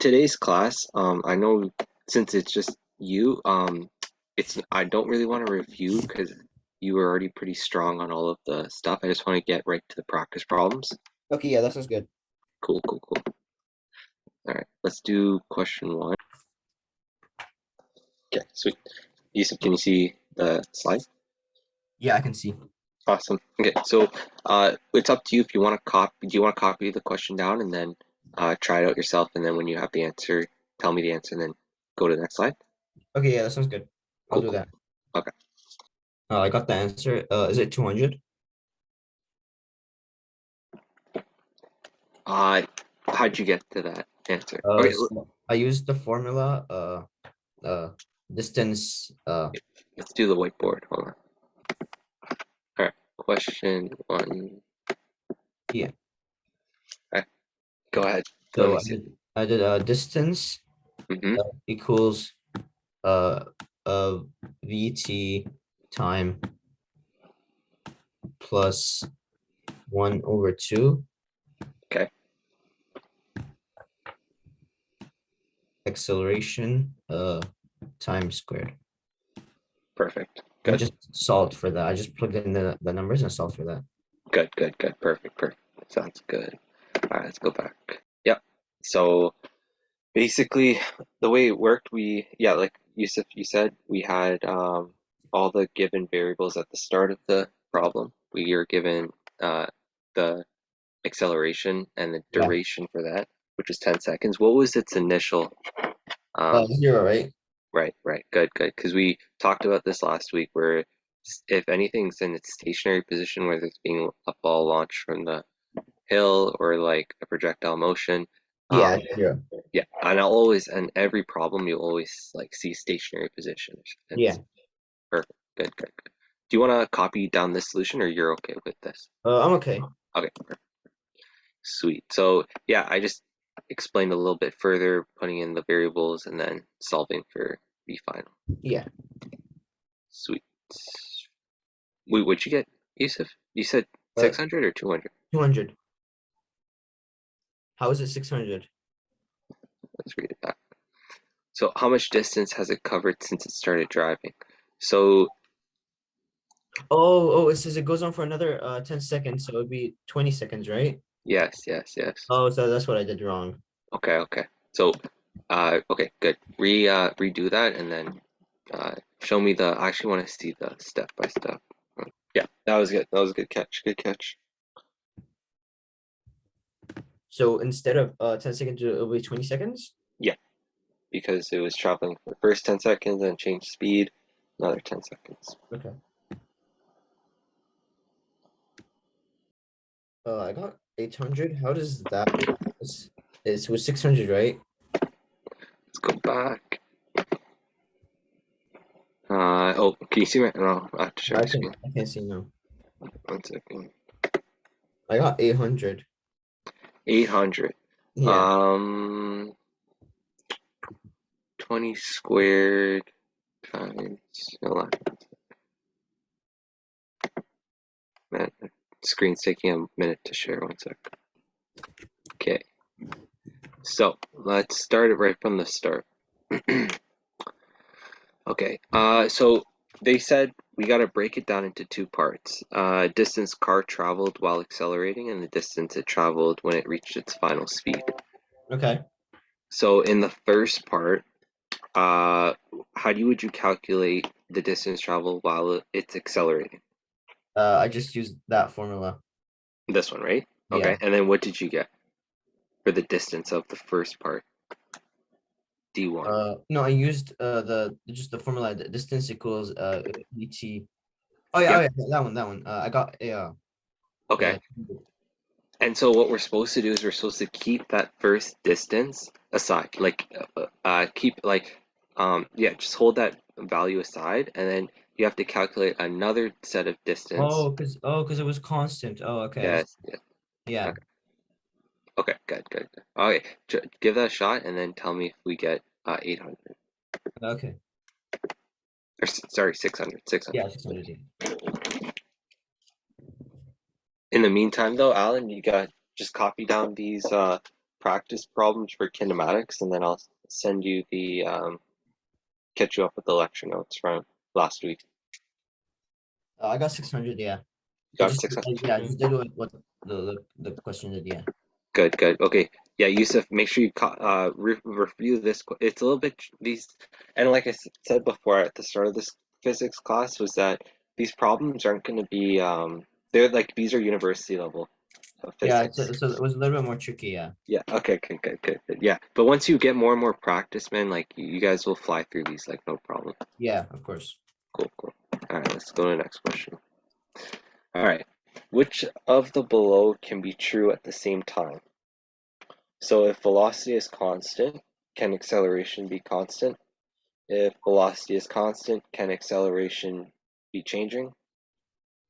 today's class, I know since it's just you, I don't really want to review because you were already pretty strong on all of the stuff. I just want to get right to the practice problems. Okay, yeah, that sounds good. Cool, cool, cool. All right, let's do question one. Okay, sweet. Yusuf, can you see the slide? Yeah, I can see. Awesome. Okay, so it's up to you if you want to copy. Do you want to copy the question down and then try it out yourself, and then when you have the answer, tell me the answer, and then go to the next slide? Okay, yeah, that sounds good. I'll Cool, do cool. that. Okay. I got the answer. Is it 200? How'd you get to that answer? Okay, So I used the formula, distance, let's do the whiteboard. Hold on. All right, question one. yeah. All right, go ahead. Let So me I see. did, I did distance Mm-hmm. equals uh, uh, VT time plus 1/2 Okay, acceleration time squared. perfect. And Good, just solved for that. I just plugged in the numbers and solved for that. good, good, good. Perfect, perfect. Sounds good. All right, let's go back. Yep. So basically, the way it worked, like Yusuf, you said, we had all the given variables at the start of the problem. We are given the acceleration and the Yeah. duration for that, which is 10 seconds. What was its initial? Um, 0, right? right, right, good, good. Because we talked about this last week, where if anything's in its stationary position, whether it's being a ball launched from the hill or like a projectile motion, Yeah, um, 0. yeah, and I'll always, and every problem you'll always like see stationary position. Yeah. It's perfect, good, good, good. Do you want to copy down this solution, or you're okay with this? I'm okay. Okay, sweet. So yeah, I just explained a little bit further, putting in the variables and then solving for the final. Yeah. Sweet. Wait, what'd you get, Yusuf? You said Uh, 600 or 200? 200. How is it 600? Let's read it back. So how much distance has it covered since it started driving? So Oh, it says it goes on for another 10 seconds, so it would be 20 seconds, right? yes, yes, yes. Oh, so that's what I did wrong. Okay, okay. So okay, good. Redo that and then show me I actually want to see the step by step. Yeah, that was good. That was a good catch. Good catch. So instead of 10 seconds, it'll be 20 seconds? Yeah, because it was traveling for the first 10 seconds and changed speed, another 10 seconds. Okay. I got 800. How does that work? It was 600, right? Let's go back. Oh, can you see my? No, I have to share my screen. I can't see now. 1 second. I got 800. 800. Yeah. Um, 20 squared times. Hold on, man. Screen's taking a minute to share. 1 sec. Okay, so let's start it right from the start. Okay, so they said we got to break it down into two parts. Distance car traveled while accelerating and the distance it traveled when it reached its final speed. Okay. So in the first part, would you calculate the distance traveled while it's accelerating? I just used that formula. This one, right? Okay, Yeah. and then what did you get for the distance of the first part? D1. No, I used the just the formula. The distance equals VT. Oh yeah, Yep. that one, that one. I got a Okay. And so what we're supposed to do is we're supposed to keep that first distance aside, like keep like yeah, just hold that value aside, and then you have to calculate another set of distance. because it was constant. Oh, okay. Yes, yes. Yeah. Okay, okay, good, good, good. Okay, give that a shot, and then tell me if we get 800 Okay. or sorry, 600, Yeah, 600. 600. Yeah. In the meantime, though, Alan, you got just copy down these practice problems for kinematics, and then I'll send you the catch you up with the lecture notes from last week. I got 600. Yeah. I Got just 600. yeah, I just did what the question did. Yeah. Good, good. Okay. Yeah, Yusuf, make sure you review this. It's a little bit these, and like I said before at the start of this physics class, was that these problems aren't going to be, they're like, these are university level of Yeah. physics. So it was a little bit more tricky. Yeah. Yeah, okay, good, good, good, good. Yeah, but once you get more and more practice, man, like you guys will fly through these like no problem. Yeah. Of course. Cool, cool. All right, let's go to the next question. All right. Which of the below can be true at the same time? So if velocity is constant, can acceleration be constant? If velocity is constant, can acceleration be changing?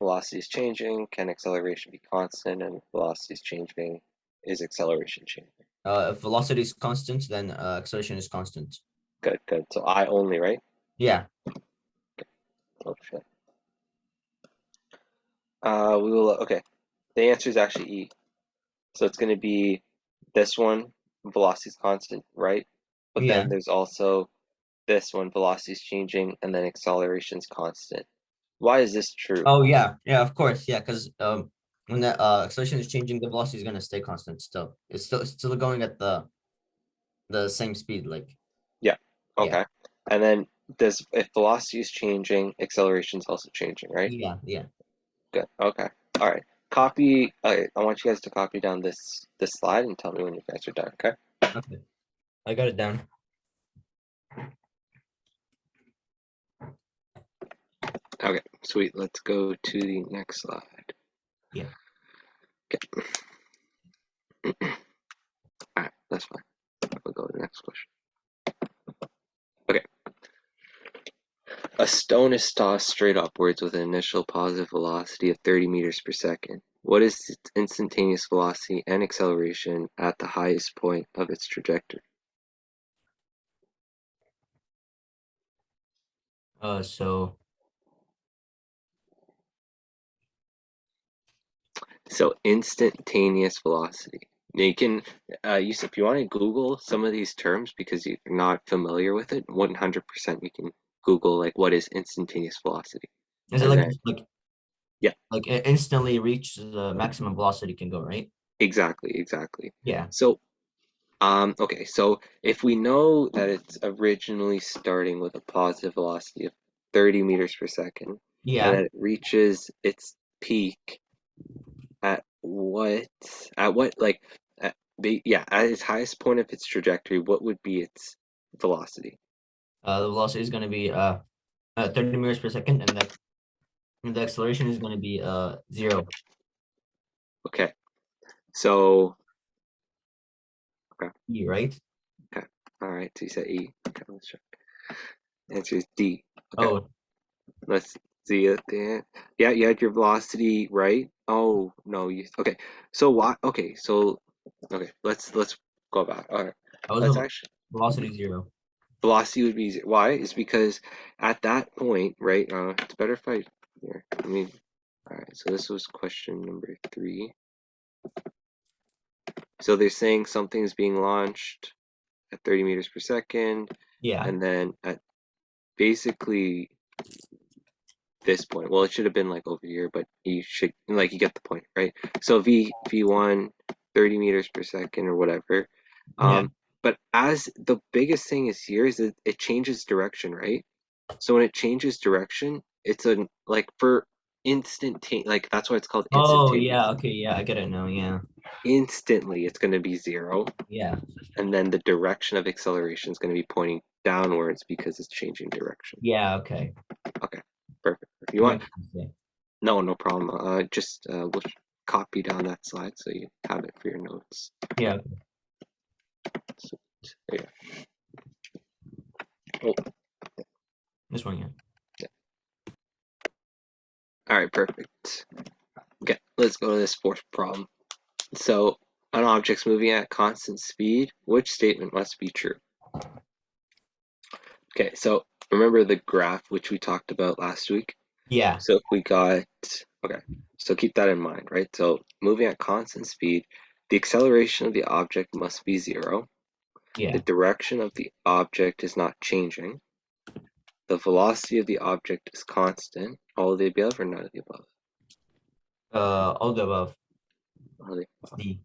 Velocity is changing, can acceleration be constant? And if velocity is changing, is acceleration changing? If velocity is constant, then acceleration is constant. Good, good. So I only, right? Yeah. Oh shit. We will, okay. The answer is actually E. So it's going to be this one, velocity is constant, right? But Yeah. then there's also this one, velocity is changing, and then acceleration is constant. Why is this true? Oh yeah. Yeah. Of course. Yeah. Because when the acceleration is changing, the velocity is gonna stay constant. Still, it's still going at the same speed. Like Yeah. yeah. Okay. And then does if velocity is changing, acceleration is also changing, right? Yeah. Yeah. Good. Okay. All right. Copy. I want you guys to copy down this slide and tell me when you guys are done. Okay. Okay. I got it down. Okay. Sweet. Let's go to the next slide. Yeah. Okay. All right. That's fine. We'll go to the next question. Okay. A stone is tossed straight upwards with an initial positive velocity of 30 meters per second. What is its instantaneous velocity and acceleration at the highest point of its trajectory? So So instantaneous velocity. Now you can, use if you want to Google some of these terms because you're not familiar with it, 100% you can Google like what is instantaneous velocity, is it and like then yeah, it instantly reach the maximum velocity can go, right? exactly, exactly. Yeah. So okay, so if we know that it's originally starting with a positive velocity of 30 meters per second, and Yeah. that it reaches its peak at what like yeah, at its highest point of its trajectory, what would be its velocity? The velocity is gonna be 30 meters per second, and the acceleration is gonna be 0. Okay, so okay, E, right? okay, all right. So you said E. Okay, let's check. Answer is D. Okay, Oh, let's see it there. Yeah, you had your velocity right. Oh no, you okay. So why? Okay, so okay, let's go back. All right, I was let's a actually velocity 0. velocity would be why is because at that point, right? It's better if I here. I mean, all right. So this was question number 3. So they're saying something's being launched at 30 meters per second, Yeah. and then at basically this point, well, it should have been like over here, but you should like you get the point, right? So v1 30 meters per second or whatever. Yeah. But as the biggest thing is here is that it changes direction, right? So when it changes direction, it's a like for like that's why it's called Oh, instantaneous. yeah. Okay. Yeah. I get it now. Yeah. Instantly, it's going to be 0, Yeah. and then the direction of acceleration is going to be pointing downwards because it's changing direction. Yeah. Okay. Okay, perfect. If you That want, makes sense. Yeah. no, no problem. Just we'll copy down that slide so you have it for your notes. Yeah. So, there you go. Oh, This one. Yeah. yeah. All right, perfect. Okay, let's go to this fourth problem. So, an object's moving at constant speed. Which statement must be true? Okay, so remember the graph which we talked about last week? Yeah. So if we got, okay, so keep that in mind, right? So moving at constant speed, the acceleration of the object must be 0. Yeah. The direction of the object is not changing. The velocity of the object is constant. All of the above or none of the above? All the above. All of the It's above. D.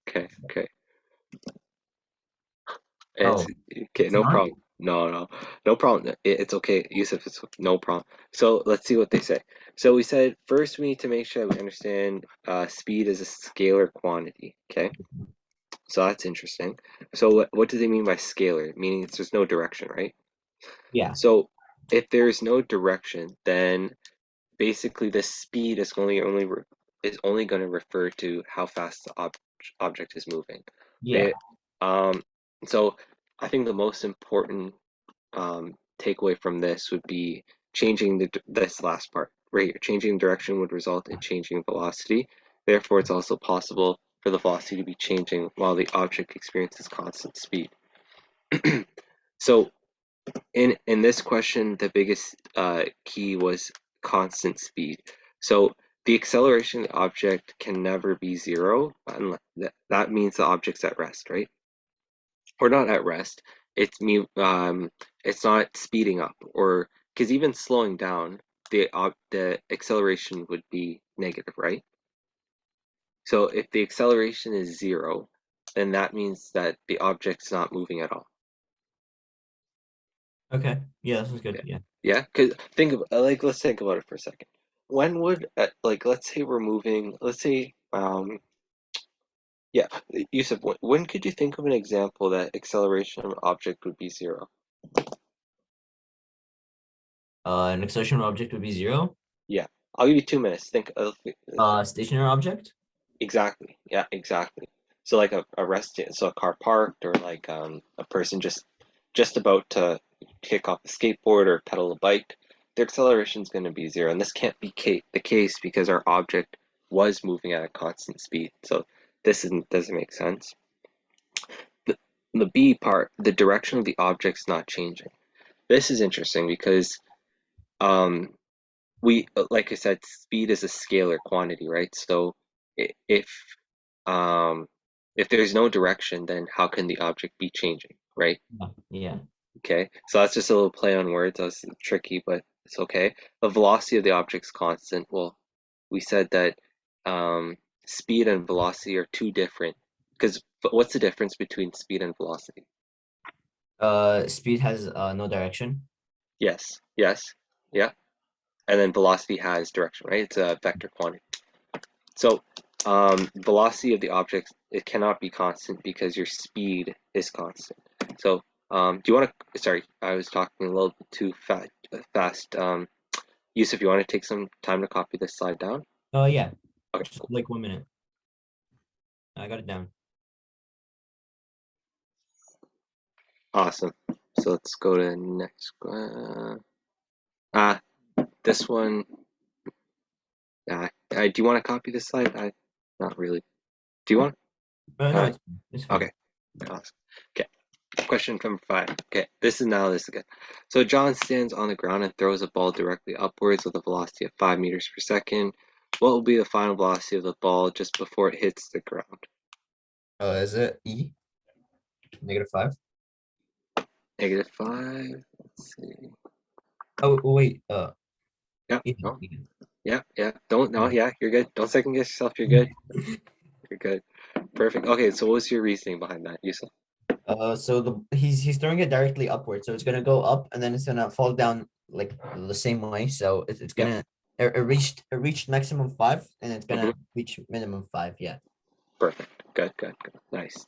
Okay, okay. It's Oh, okay, it's no not? problem. No problem. It's okay, Yusuf, it's no problem. So let's see what they say. So we said first we need to make sure we understand speed is a scalar quantity. Okay, so that's interesting. So what do they mean by scalar? Meaning there's no direction, right? Yeah. So if there's no direction, then basically the speed is only going to refer to how fast the object is moving. Yeah. They, um, so I think the most important takeaway from this would be changing this last part right here. Changing direction would result in changing velocity. Therefore, it's also possible for the velocity to be changing while the object experiences constant speed. So in this question, the biggest key was constant speed. So the acceleration of the object can never be 0, unless that means the object's at rest, right? Or not at rest. It's not speeding up, or because even slowing down, the acceleration would be negative, right? So if the acceleration is 0, then that means that the object's not moving at all. Okay. Yeah, this is good. Yeah. Yeah. Yeah, because let's think about it for a second. When would let's say we're moving, let's say yeah, Yusuf, when could you think of an example that acceleration of an object would be 0? An acceleration object would be 0. Yeah, I'll give you 2 minutes. Think of Stationary object. exactly. Yeah, exactly. So like a rest, so a car parked, or like a person just about to kick off a skateboard or pedal a bike, their acceleration is going to be 0, and this can't be the case because our object was moving at a constant speed. So doesn't make sense. The, the B part, the direction of the object's not changing. This is interesting because um, like I said, speed is a scalar quantity, right? So if um, if there's no direction, then how can the object be changing, right? Yeah. Yeah. Okay, so that's just a little play on words. That's tricky, but it's okay. The velocity of the object's constant. Well, we said that speed and velocity are two different. Because what's the difference between speed and velocity? Speed has no direction. Yes, yes, yeah. And then velocity has direction, right? It's a vector quantity. So velocity of the object, it cannot be constant because your speed is constant. So do you want to, sorry, I was talking a little bit too fast. Yusuf, you want to take some time to copy this slide down? Oh yeah. Okay, Just cool. like 1 minute. I got it down. Awesome. So let's go to next one. Ah, this one. Do you want to copy this slide? Not really. Do you want? No, Uh, it's fine. okay. Awesome. Okay. Question number 5. Okay, this is good. So John stands on the ground and throws a ball directly upwards with a velocity of 5 meters per second. What will be the final velocity of the ball just before it hits the ground? Is it E? -5? -5. Let's see. Oh wait. Yeah. Yeah. No. Yeah. Yeah. Don't. No. Yeah. Yeah. You're good. Don't second guess yourself. You're good. You're good. Perfect. Okay. So what was your reasoning behind that, Yusuf? So he's throwing it directly upward, so it's gonna go up and then it's gonna fall down like the same way. So it's Yep. gonna it reached maximum 5 and it's Hmm. gonna reach minimum 5. Yeah. Perfect. Good. Good. Good. Nice.